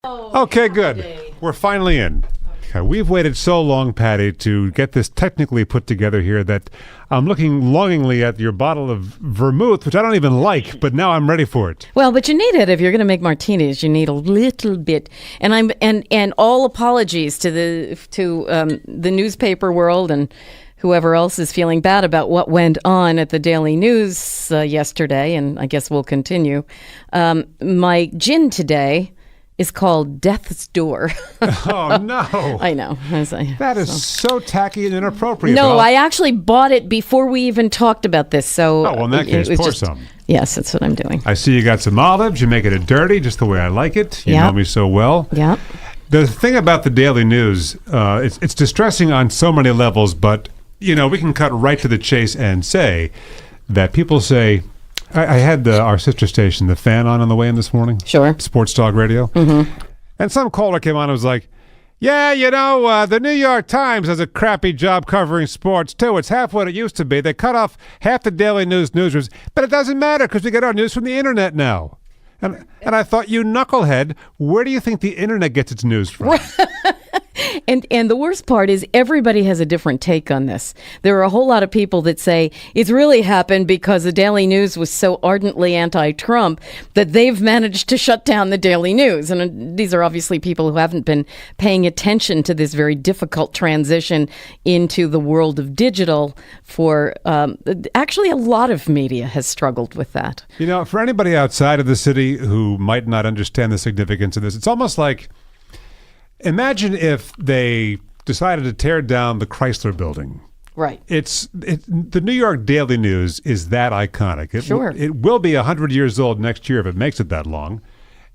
Okay, good. We're finally in. Okay, we've waited so long, Patty, to get this technically put together here that I'm looking longingly at your bottle of vermouth, which I don't even like, but now I'm ready for it. Well, but you need it if you're going to make martinis. You need a little bit, and all apologies to the newspaper world and whoever else is feeling bad about what went on at the Daily News yesterday, and I guess we'll continue. My gin today is called Death's Door. Oh, no. I know. That is so tacky and inappropriate. No, I actually bought it before we even talked about this. So, well, in that case, pour some. Yes, that's what I'm doing. I see you got some olives. You're making it dirty, just the way I like it. You know me so well. Yeah. The thing about the Daily News, it's distressing on so many levels, but, we can cut right to the chase and say that people say, I had our sister station, The Fan, on the way in this morning. Sure. Sports Talk Radio. Mm-hmm. And some caller came on and was like, yeah, the New York Times does a crappy job covering sports, too. It's half what it used to be. They cut off half the Daily News newsrooms. But it doesn't matter because we get our news from the Internet now. And I thought, you knucklehead, where do you think the Internet gets its news from? And the worst part is everybody has a different take on this. There are a whole lot of people that say it's really happened because the Daily News was so ardently anti-Trump that they've managed to shut down the Daily News. And these are obviously people who haven't been paying attention to this very difficult transition into the world of digital for actually a lot of media has struggled with that. For anybody outside of the city who might not understand the significance of this, it's almost like, imagine if they decided to tear down the Chrysler Building. Right. The New York Daily News is that iconic. Sure. It will be 100 years old next year if it makes it that long.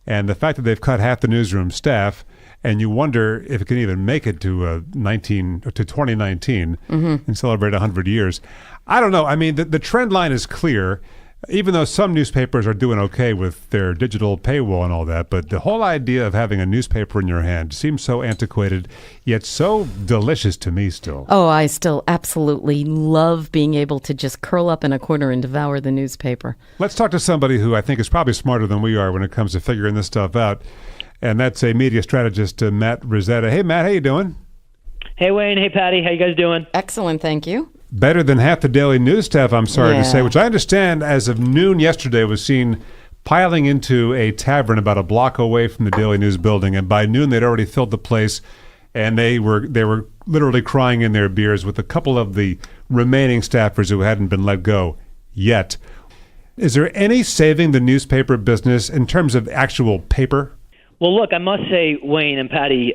And the fact that they've cut half the newsroom staff, and you wonder if it can even make it to 2019 and celebrate 100 years. I don't know. I mean, the trend line is clear. Even though some newspapers are doing okay with their digital paywall and all that, but the whole idea of having a newspaper in your hand seems so antiquated, yet so delicious to me still. Oh, I still absolutely love being able to just curl up in a corner and devour the newspaper. Let's talk to somebody who I think is probably smarter than we are when it comes to figuring this stuff out, and that's a media strategist, Matt Rizzetta. Hey, Matt, how you doing? Hey, Wayne. Hey, Patty. How you guys doing? Excellent, thank you. Better than half the Daily News staff, I'm sorry to say, which I understand as of noon yesterday was seen piling into a tavern about a block away from the Daily News building. And by noon, they'd already filled the place, and they were literally crying in their beers with a couple of the remaining staffers who hadn't been let go yet. Is there any saving the newspaper business in terms of actual paper? Well, look, I must say, Wayne and Patty,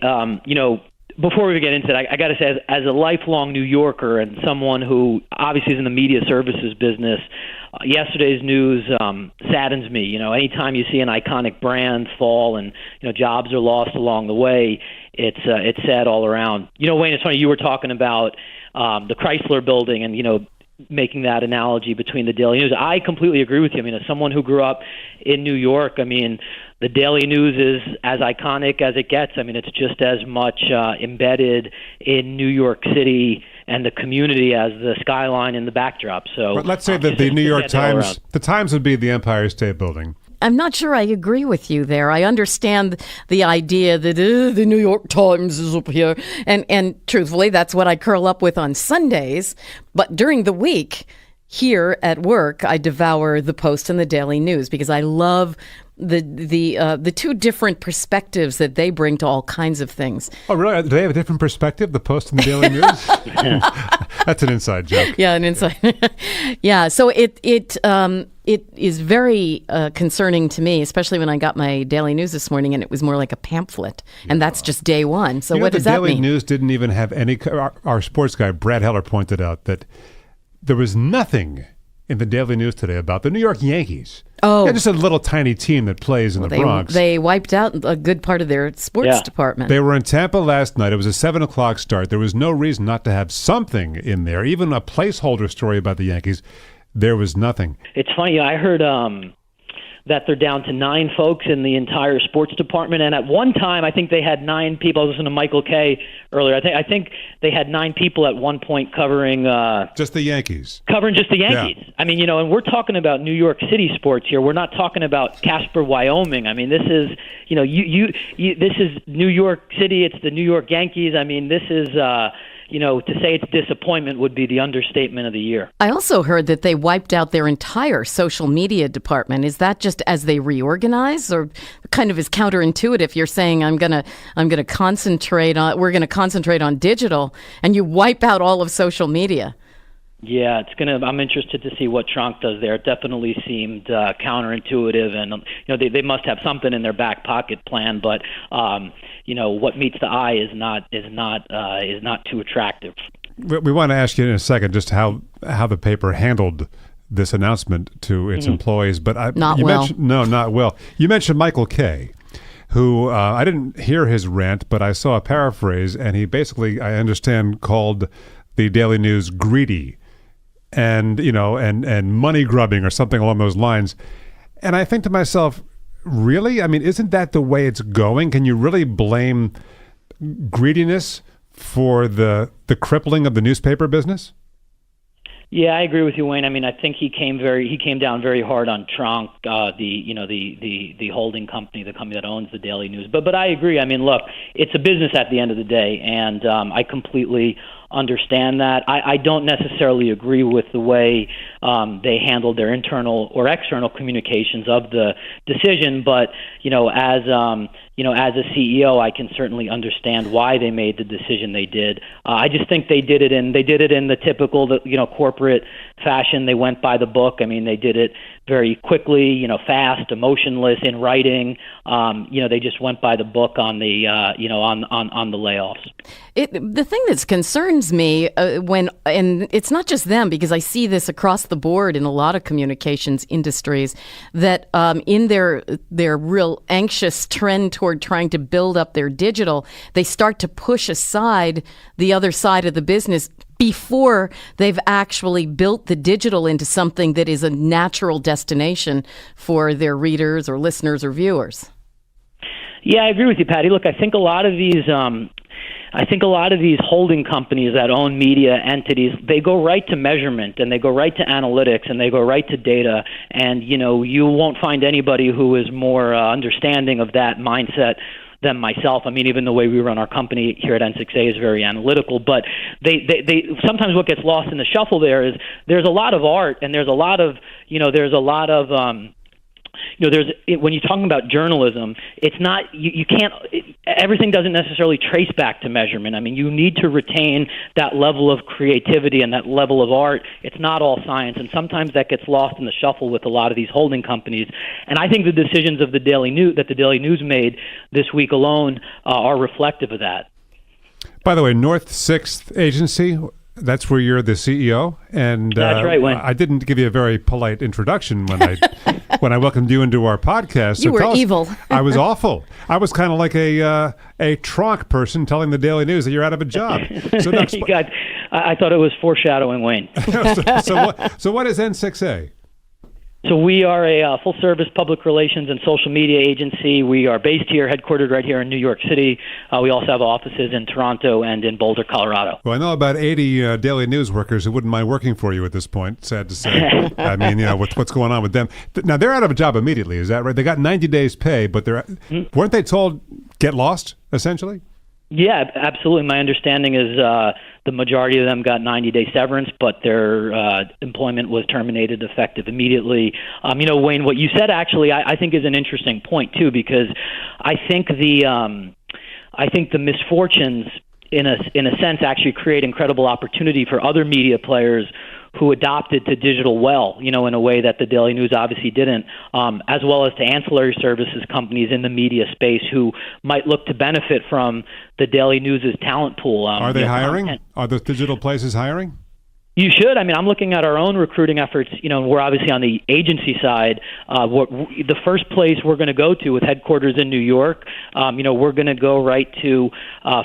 before we get into it, I got to say, as a lifelong New Yorker and someone who obviously is in the media services business, yesterday's news saddens me. Anytime you see an iconic brand fall and jobs are lost along the way, it's sad all around. Wayne, it's funny, you were talking about the Chrysler Building and making that analogy between the Daily News. I completely agree with you. I mean, as someone who grew up in New York, the Daily News is as iconic as it gets. It's just as much embedded in New York City and the community as the skyline in the backdrop. So, but let's say that the New York Times, the Times would be the Empire State Building. I'm not sure I agree with you there. I understand the idea that the New York Times is up here. And truthfully, that's what I curl up with on Sundays. But during the week, here at work, I devour the Post and the Daily News because I love the two different perspectives that they bring to all kinds of things. Oh, really? Do they have a different perspective, the Post and the Daily News? That's an inside joke. Yeah, an inside. Yeah, so it is very concerning to me, especially when I got my Daily News this morning and it was more like a pamphlet, and that's just day one. So what does that mean? The Daily News didn't even have any. Our sports guy Brad Heller pointed out that there was nothing in the Daily News today about the New York Yankees. Oh. Just a little tiny team that plays in the Bronx. They wiped out a good part of their sports department. They were in Tampa last night. It was a 7 o'clock start. There was no reason not to have something in there, even a placeholder story about the Yankees. There was nothing. It's funny. I heard that they're down to 9 folks in the entire sports department. And at one time, I think they had 9 people. I was listening to Michael Kay earlier. I think they had 9 people at one point covering just the Yankees. Covering just the Yankees. Yeah. I mean, and we're talking about New York City sports here. We're not talking about Casper, Wyoming. I mean, this is this is New York City. It's the New York Yankees. I mean, this is. To say it's disappointment would be the understatement of the year. I also heard that they wiped out their entire social media department. Is that just as they reorganize, or kind of is counterintuitive? You're saying we're going to concentrate on digital, and you wipe out all of social media. Yeah, I'm interested to see what Tronc does there. It definitely seemed counterintuitive, and they must have something in their back pocket plan. But what meets the eye is not too attractive. We want to ask you in a second just how the paper handled this announcement to its employees, but not well. Not well. You mentioned Michael Kay, who I didn't hear his rant, but I saw a paraphrase, and he basically, I understand, called the Daily News greedy and money grubbing or something along those lines. And I think to myself, really? I mean, isn't that the way it's going? Can you really blame greediness for the crippling of the newspaper business? Yeah, I agree with you, Wayne. I mean, I think he came down very hard on Tronc, the holding company, the company that owns the Daily News. But I agree. I mean, look, it's a business at the end of the day, and I completely understand that. I don't necessarily agree with the way they handled their internal or external communications of the decision, but as a CEO, I can certainly understand why they made the decision they did. I just think they did it in the typical corporate fashion. They went by the book. I mean, they did it very quickly, fast, emotionless, in writing. They just went by the book on the on the layoffs. The thing that concerns me and it's not just them, because I see this across the board in a lot of communications industries, that in their real anxious trend toward trying to build up their digital, they start to push aside the other side of the business before they've actually built the digital into something that is a natural destination for their readers or listeners or viewers. Yeah, I agree with you, Patty. Look, I think a lot of these holding companies that own media entities, they go right to measurement, and they go right to analytics, and they go right to data. And you won't find anybody who is more understanding of that mindset than myself. I mean, even the way we run our company here at N6A is very analytical, but they sometimes what gets lost in the shuffle there is there's a lot of art, and there's a lot of when you're talking about journalism, it's not you can't. Everything doesn't necessarily trace back to measurement. I mean, you need to retain that level of creativity and that level of art. It's not all science, and sometimes that gets lost in the shuffle with a lot of these holding companies. And I think the decisions of the Daily News made this week alone are reflective of that. By the way, North 6th Agency. That's where you're the CEO, and that's right, Wayne. I didn't give you a very polite introduction when I welcomed you into our podcast. You were evil. I was awful. I was kind of like a Tronc person telling the Daily News that you're out of a job. So I thought it was foreshadowing, Wayne. So what is N6A? So we are a full-service public relations and social media agency. We are based here, headquartered right here in New York City. We also have offices in Toronto and in Boulder, Colorado. Well, I know about 80 Daily News workers who wouldn't mind working for you at this point, sad to say. I mean, what's going on with them. Now, they're out of a job immediately, is that right? They got 90 days pay, but weren't they told get lost, essentially? Yeah, absolutely. My understanding is the majority of them got 90-day severance, but their employment was terminated effective immediately. Wayne, what you said actually, I think is an interesting point too, because I think the misfortunes in a sense actually create incredible opportunity for other media players who adopted to digital well, in a way that the Daily News obviously didn't, as well as to ancillary services companies in the media space who might look to benefit from the Daily News' talent pool. Are they hiring? Content. Are those digital places hiring? You should. I mean, I'm looking at our own recruiting efforts. We're obviously on the agency side. The first place we're going to go to with headquarters in New York, we're going to go right to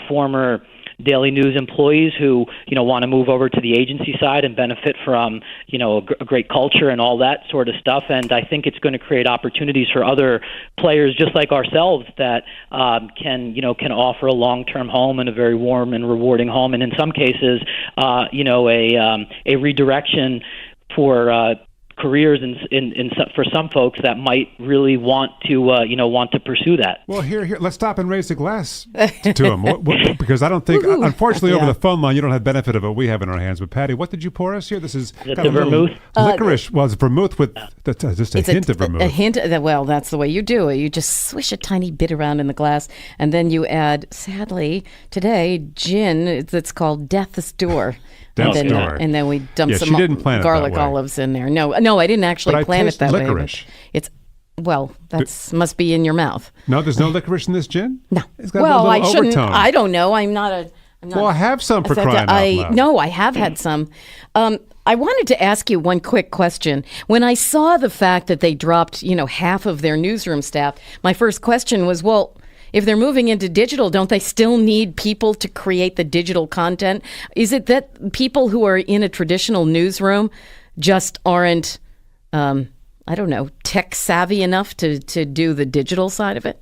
former Daily News employees who, want to move over to the agency side and benefit from, a great culture and all that sort of stuff. And I think it's going to create opportunities for other players just like ourselves that can offer a long-term home and a very warm and rewarding home. And in some cases, a redirection for careers for some folks that might really want to pursue that. Well, here, let's stop and raise the glass to him, because I don't think, unfortunately, over the phone line, you don't have benefit of what we have in our hands. But Patty, what did you pour us here? This is got the vermouth, licorice. Well, it's vermouth with just a hint of vermouth. A hint. Well, that's the way you do it. You just swish a tiny bit around in the glass, and then you add, sadly, today, gin. It's called Death's Door. And then we dump some garlic olives in there. No, I didn't actually plan it that licorice. way. It's must be in your mouth. No, there's no licorice in this gin? No. It's got a little shouldn't. overtone. I don't know. I'm not. Well, have some for crying out loud. No, I have had some. I wanted to ask you one quick question. When I saw the fact that they dropped, half of their newsroom staff, my first question was, well, if they're moving into digital, don't they still need people to create the digital content? Is it that people who are in a traditional newsroom just aren't, tech savvy enough to do the digital side of it?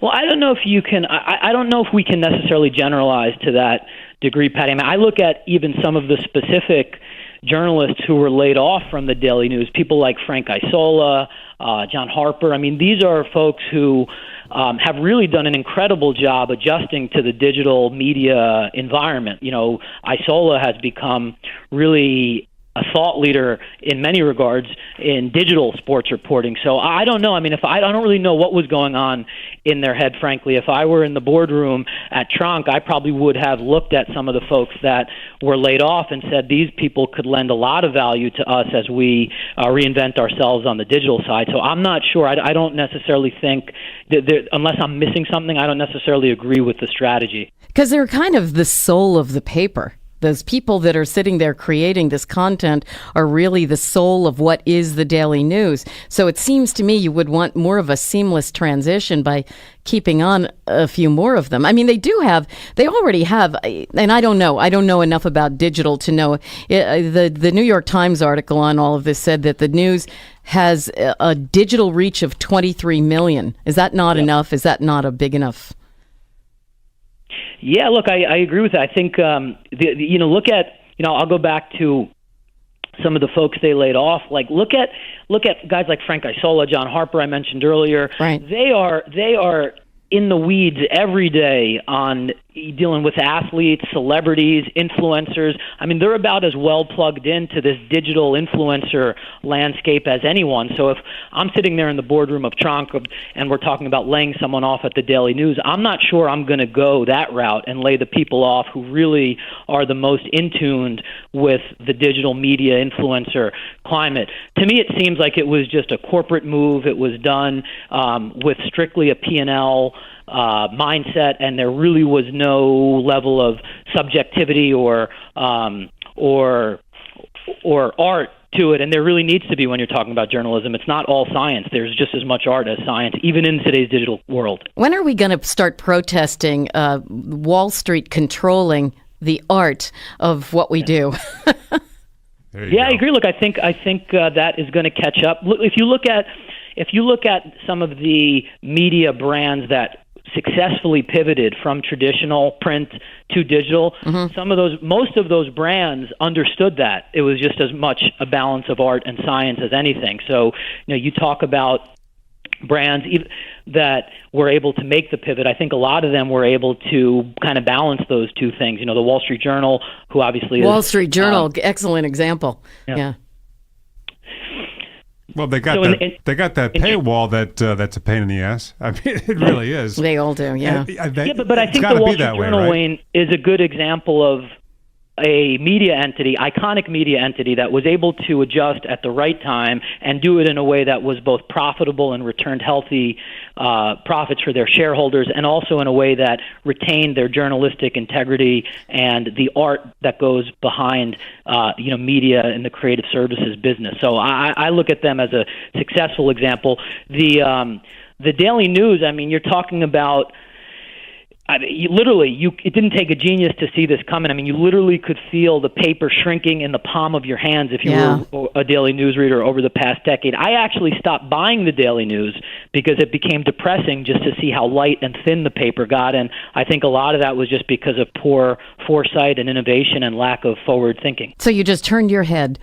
Well, I don't know if you can. I don't know if we can necessarily generalize to that degree, Patty. I mean, I look at even some of the specific journalists who were laid off from the Daily News, people like Frank Isola, John Harper. I mean, these are folks who have really done an incredible job adjusting to the digital media environment. Isola has become really a thought leader in many regards in digital sports reporting. So I don't know. I mean, I don't really know what was going on in their head, frankly. If I were in the boardroom at Tronc, I probably would have looked at some of the folks that were laid off and said these people could lend a lot of value to us as we reinvent ourselves on the digital side. So I'm not sure. I don't necessarily think that unless I'm missing something, I don't necessarily agree with the strategy. Because they're kind of the soul of the paper. Those people that are sitting there creating this content are really the soul of what is the Daily News. So it seems to me you would want more of a seamless transition by keeping on a few more of them. I mean, they already have, and I don't know enough about digital to know. The New York Times article on all of this said that the news has a digital reach of 23 million. Is that not enough? Is that not a big enough? Yeah, look, I agree with that. I think look at I'll go back to some of the folks they laid off. Like look at guys like Frank Isola, John Harper, I mentioned earlier. Right. They are in the weeds every day on dealing with athletes, celebrities, influencers. I mean, they're about as well plugged into this digital influencer landscape as anyone. So if I'm sitting there in the boardroom of Tronc and we're talking about laying someone off at the Daily News, I'm not sure I'm going to go that route and lay the people off who really are the most in tuned with the digital media influencer climate. To me, it seems like it was just a corporate move. It was done with strictly a P&L mindset, and there really was no level of subjectivity or art to it, and there really needs to be when you're talking about journalism. It's not all science. There's just as much art as science, even in today's digital world. When are we going to start protesting Wall Street controlling the art of what we do? Yeah, I agree. Look, I think that is going to catch up. Look, if you look at some of the media brands that successfully pivoted from traditional print to digital, most of those brands understood that it was just as much a balance of art and science as anything. So, you talk about brands that were able to make the pivot. I think a lot of them were able to kind of balance those two things. The Wall Street Journal, who obviously Wall Street Journal, excellent example. Yeah. Well, they got that paywall that's a pain in the ass. I mean, it really is. They all do, yeah. But I think the Wall Street Journal, right? Wayne, is a good example of a media entity, iconic media entity that was able to adjust at the right time and do it in a way that was both profitable and returned healthy profits for their shareholders, and also in a way that retained their journalistic integrity and the art that goes behind media and the creative services business. So I look at them as a successful example. The Daily News, I mean, you're talking about, it didn't take a genius to see this coming. I mean, you literally could feel the paper shrinking in the palm of your hands if you were a daily news reader over the past decade. I actually stopped buying the Daily News because it became depressing just to see how light and thin the paper got, and I think a lot of that was just because of poor foresight and innovation and lack of forward thinking. So you just turned your head.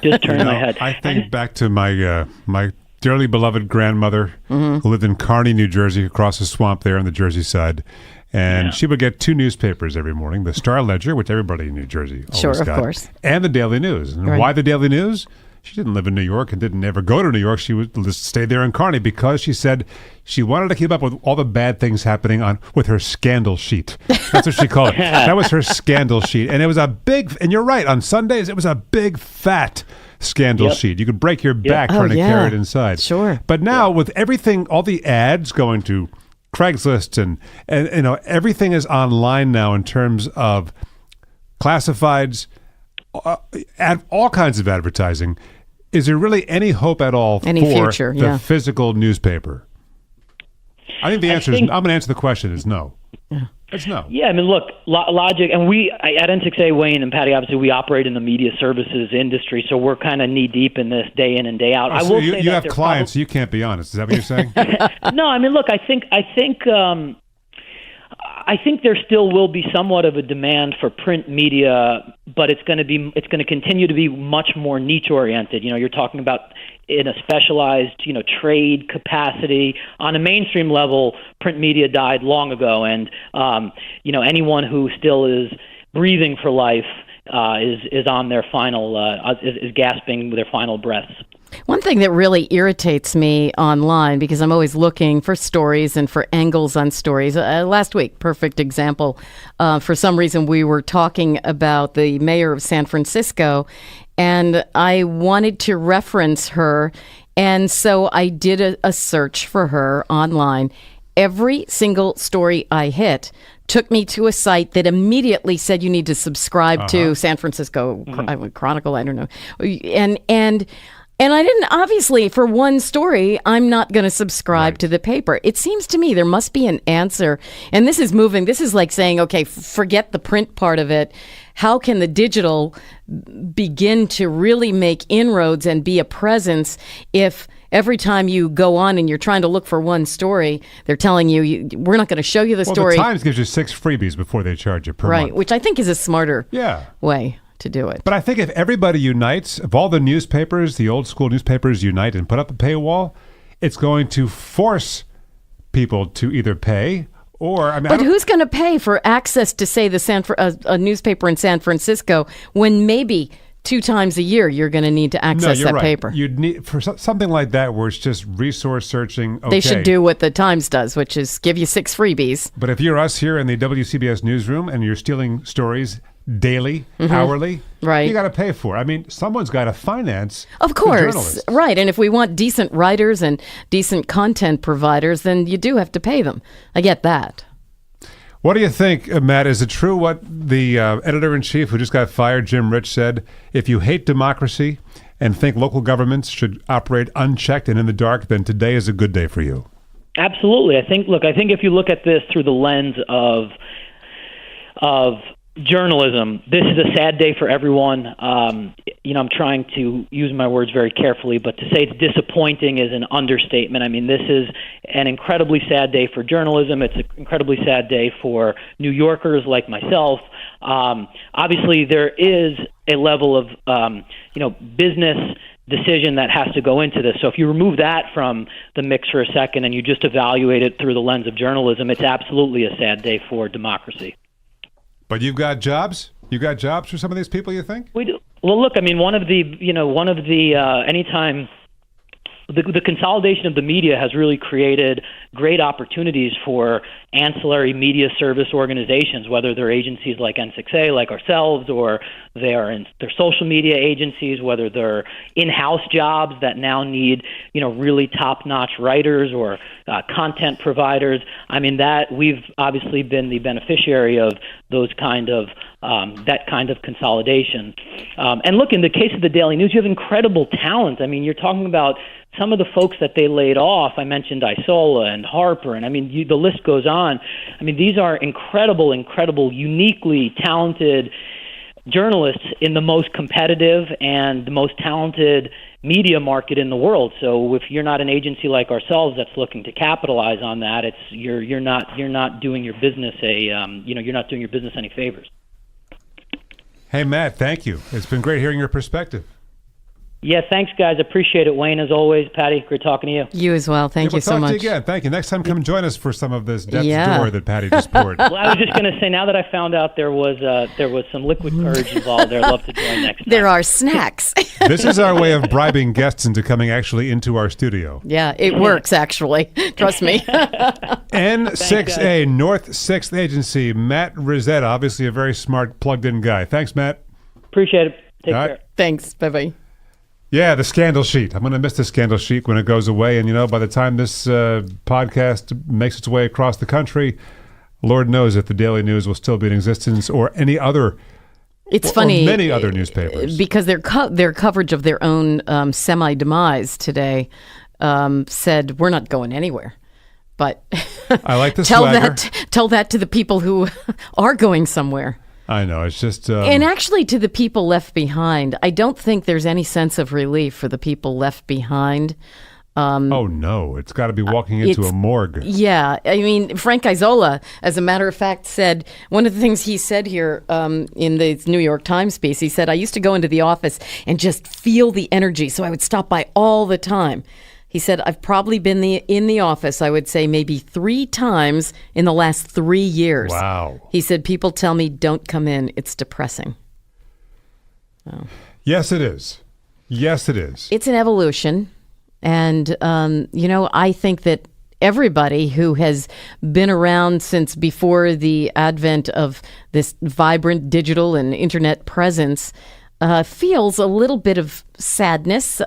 Just turned my head. I think back to my dearly beloved grandmother who lived in Kearney, New Jersey, across the swamp there on the Jersey side. And she would get 2 newspapers every morning, the Star-Ledger, which everybody in New Jersey always got, of course, and the Daily News. And why the Daily News? She didn't live in New York and didn't ever go to New York. She would just stay there in Kearney because she said she wanted to keep up with all the bad things happening with her scandal sheet. That's what she called it. That was her scandal sheet. And it was a big, and you're right, on Sundays, it was a big, fat scandal sheet. You could break your back trying to carry it inside. Sure. But now with everything, all the ads going to Craigslist and everything is online now in terms of classifieds, all kinds of advertising. Is there really any hope at all for future, the physical newspaper? I think the answer is, I'm going to answer the question, is no. Yeah. It's no. Yeah, I mean, look, logic, and at N6A, Wayne and Patty, obviously we operate in the media services industry, so we're kind of knee-deep in this day in and day out. I will say you have clients, so you can't be honest. Is that what you're saying? No, I mean, look, I think there still will be somewhat of a demand for print media, but it's going to continue to be much more niche oriented. You're talking about in a specialized, trade capacity. On a mainstream level, print media died long ago, and anyone who still is breathing for life is on their final is gasping with their final breaths. One thing that really irritates me online, because I'm always looking for stories and for angles on stories. Last week, perfect example. For some reason, we were talking about the mayor of San Francisco, and I wanted to reference her. And so I did a search for her online. Every single story I hit took me to a site that immediately said you need to subscribe to San Francisco Chronicle. I don't know. And I didn't, obviously, for one story, I'm not going to subscribe to the paper. It seems to me there must be an answer. And this is moving. This is like saying, okay, forget the print part of it. How can the digital begin to really make inroads and be a presence if every time you go on and you're trying to look for one story, they're telling you we're not going to show you the story. Well, the Times gives you 6 freebies before they charge you per month. Right, which I think is a smarter way to do it. But I think if everybody unites, if all the newspapers, the old school newspapers unite and put up a paywall, it's going to force people to either pay or... But who's going to pay for access to, say, a newspaper in San Francisco when maybe 2 times a year you're going to need to access that paper? You'd need, for something like that where it's just resource searching, okay. They should do what the Times does, which is give you 6 freebies. But if you're us here in the WCBS newsroom and you're stealing stories daily, hourly, you got to pay for it. I mean, someone's got to finance of course, right. And if we want decent writers and decent content providers, then you do have to pay them. I get that. What do you think, Matt? Is it true what the editor-in-chief who just got fired, Jim Rich, said? If you hate democracy and think local governments should operate unchecked and in the dark, then today is a good day for you. Absolutely. I think if you look at this through the lens of journalism, this is a sad day for everyone. I'm trying to use my words very carefully, but to say it's disappointing is an understatement. I mean, this is an incredibly sad day for journalism. It's an incredibly sad day for New Yorkers like myself. Obviously, there is a level of, business decision that has to go into this. So if you remove that from the mix for a second and you just evaluate it through the lens of journalism, it's absolutely a sad day for democracy. But you've got jobs? You got jobs for some of these people, you think? We do. Well, look, I mean, anytime the consolidation of the media has really created great opportunities for ancillary media service organizations, whether they're agencies like N6A, like ourselves, or they're social media agencies, whether they're in-house jobs that now need, really top-notch writers or content providers. I mean, that we've obviously been the beneficiary of those that kind of consolidation. And look, in the case of the Daily News, you have incredible talent. I mean, you're talking about some of the folks that they laid off, I mentioned Isola and Harper, and I mean, the list goes on. I mean, these are incredible, uniquely talented journalists in the most competitive and the most talented media market in the world. So if you're not an agency like ourselves that's looking to capitalize on that, you're not doing your business you're not doing your business any favors. Hey, Matt, thank you. It's been great hearing your perspective. Yeah, thanks, guys. Appreciate it. Wayne, as always. Patty, great talking to you. You as well. Thank you so much. We'll talk to you again. Thank you. Next time, come join us for some of this Death's Door that Patty just poured. Well, I was just going to say, now that I found out there was some liquid courage involved there, I'd love to join next time. There are snacks. This is our way of bribing guests into coming actually into our studio. Yeah, it works, actually. Trust me. N6A, North 6th Agency, Matt Rizzetta, obviously a very smart, plugged-in guy. Thanks, Matt. Appreciate it. Take care. Thanks. Bye-bye. Yeah, the scandal sheet. I'm going to miss the scandal sheet when it goes away. And, by the time this podcast makes its way across the country, Lord knows if the Daily News will still be in existence or any other. It's funny. Or many other newspapers. Because their coverage of their own semi-demise today said, we're not going anywhere. But I like the swagger. Tell that to the people who are going somewhere. I know, it's just... and actually, to the people left behind, I don't think there's any sense of relief for the people left behind. Oh, no. It's got to be walking into a morgue. Yeah. I mean, Frank Isola, as a matter of fact, said, one of the things he said here in the New York Times piece, he said, I used to go into the office and just feel the energy, so I would stop by all the time. He said, I've probably been in the office, I would say maybe 3 times in the last 3 years. Wow. He said, people tell me, don't come in. It's depressing. Oh. Yes, it is. Yes, it is. It's an evolution. And, I think that everybody who has been around since before the advent of this vibrant digital and internet presence feels a little bit of sadness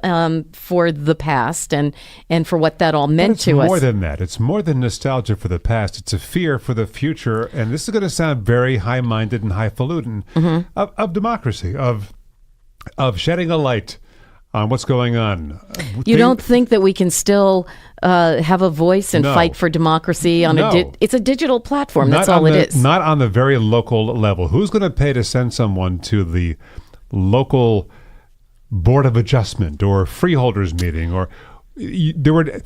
for the past and for what that all meant to us. It's more than that. It's more than nostalgia for the past. It's a fear for the future. And this is going to sound very high-minded and highfalutin of democracy, of shedding a light on what's going on. You don't think that we can still have a voice and fight for democracy on it's a digital platform. That's all it is. Not on the very local level. Who's going to pay to send someone to the local board of adjustment or freeholders meeting? Or there were,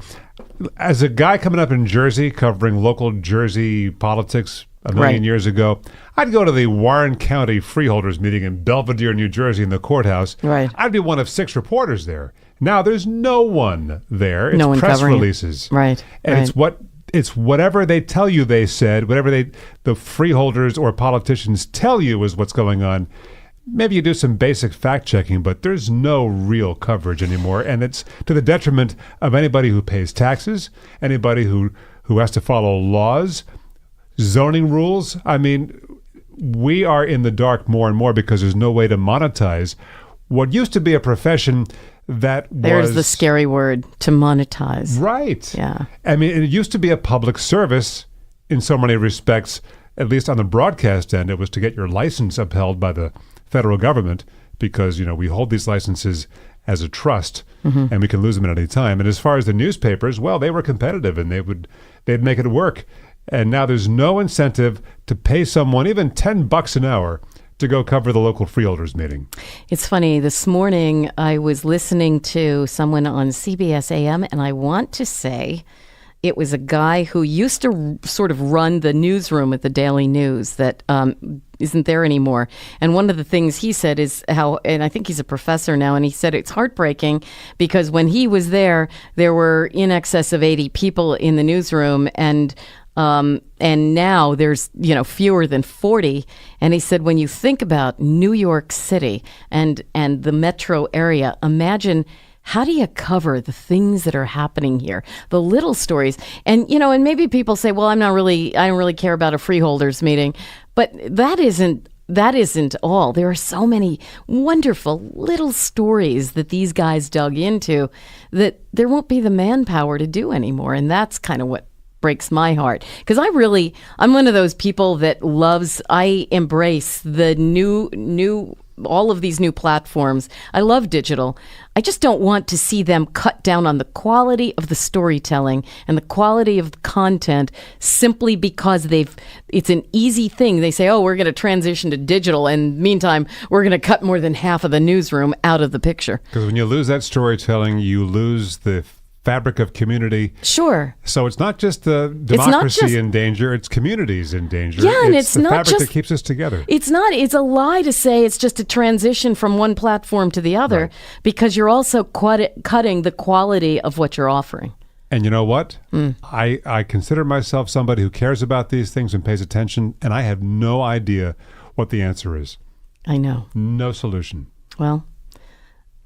as a guy coming up in Jersey covering local Jersey politics a million years ago, I'd go to the Warren County freeholders meeting in Belvedere, New Jersey, in the courthouse. Right. I'd be one of 6 reporters there. Now there's no one there. It's no one press covering releases. Right. And it's whatever they tell you they said, whatever the freeholders or politicians tell you is what's going on. Maybe you do some basic fact-checking, but there's no real coverage anymore, and it's to the detriment of anybody who pays taxes, anybody who has to follow laws, zoning rules. I mean, we are in the dark more and more because there's no way to monetize what used to be a profession that There's the scary word, to monetize. Right. Yeah. I mean, it used to be a public service in so many respects, at least on the broadcast end. It was to get your license upheld by the federal government because, we hold these licenses as a trust and we can lose them at any time. And as far as the newspapers, well, they were competitive and they'd make it work. And now there's no incentive to pay someone even $10 an hour to go cover the local freeholders meeting. It's funny. This morning I was listening to someone on CBS AM, and I want to say it was a guy who used to sort of run the newsroom at the Daily News that isn't there anymore. And one of the things he said is how, and I think he's a professor now, and he said it's heartbreaking because when he was there were in excess of 80 people in the newsroom, and now there's, fewer than 40. And he said, when you think about New York City and the metro area, imagine how do you cover the things that are happening here, the little stories? And, and maybe people say, well, I don't really care about a freeholders meeting. But that isn't all. There are so many wonderful little stories that these guys dug into that there won't be the manpower to do anymore. And that's kind of what breaks my heart, because I'm one of those people that I embrace the new all of these new platforms. I love digital. I just don't want to see them cut down on the quality of the storytelling and the quality of the content simply because it's an easy thing. They say, oh, we're going to transition to digital, and meantime, we're going to cut more than half of the newsroom out of the picture. Because when you lose that storytelling, you lose the fabric of community. Sure. So it's not just the democracy in danger, it's communities in danger. Yeah, and it's the not fabric just that keeps us together. It's a lie to say it's just a transition from one platform to the other, right, because you're also cutting the quality of what you're offering. And you know what? I consider myself somebody who cares about these things and pays attention, and I have no idea what the answer is. I know. No solution. Well,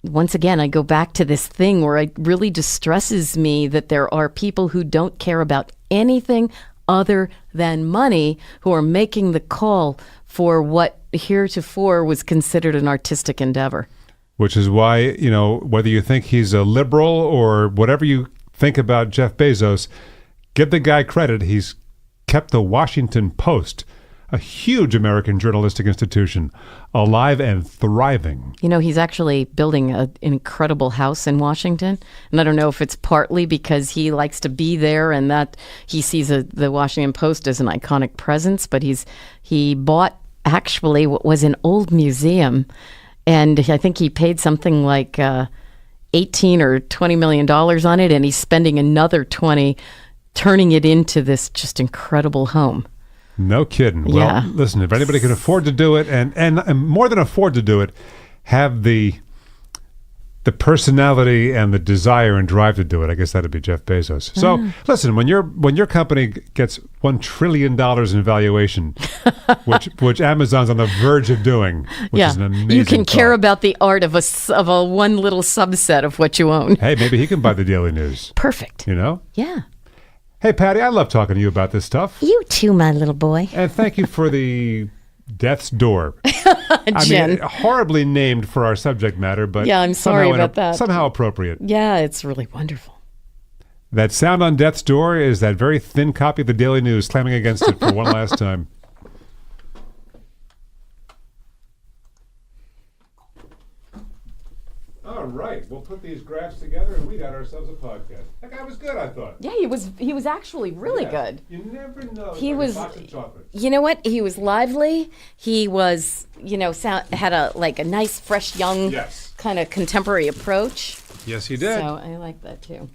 once again, I go back to this thing where it really distresses me that there are people who don't care about anything other than money who are making the call for what heretofore was considered an artistic endeavor. Which is why, whether you think he's a liberal or whatever you think about Jeff Bezos, give the guy credit. He's kept the Washington Post, a huge American journalistic institution, alive and thriving. He's actually building an incredible house in Washington. And I don't know if it's partly because he likes to be there and that he sees the Washington Post as an iconic presence, but he bought actually what was an old museum. And I think he paid something like $18 or $20 million on it. And he's spending another 20 turning it into this just incredible home. No kidding. Well, listen, if anybody can afford to do it, and more than afford to do it, have the personality and the desire and drive to do it, I guess that'd be Jeff Bezos. So, listen, when your company gets $1 trillion in valuation, which Amazon's on the verge of doing, which is an amazing you can care thought. about the art of a one little subset of what you own. Hey, maybe he can buy the Daily News. Perfect. Yeah. Hey, Patty, I love talking to you about this stuff. You too, my little boy. And thank you for the Death's Door. Jen. Horribly named for our subject matter, but yeah, I'm sorry about that. Somehow appropriate. Yeah, it's really wonderful. That sound on Death's Door is that very thin copy of the Daily News slamming against it for one last time. All right, we'll put these graphs together and we got ourselves a podcast. That guy was good, I thought. Yeah, he was actually really good. You never know. He was, box of chocolate. you know what? He was lively. He was, had a nice, fresh, young, kind of contemporary approach. Yes, he did. So I like that too.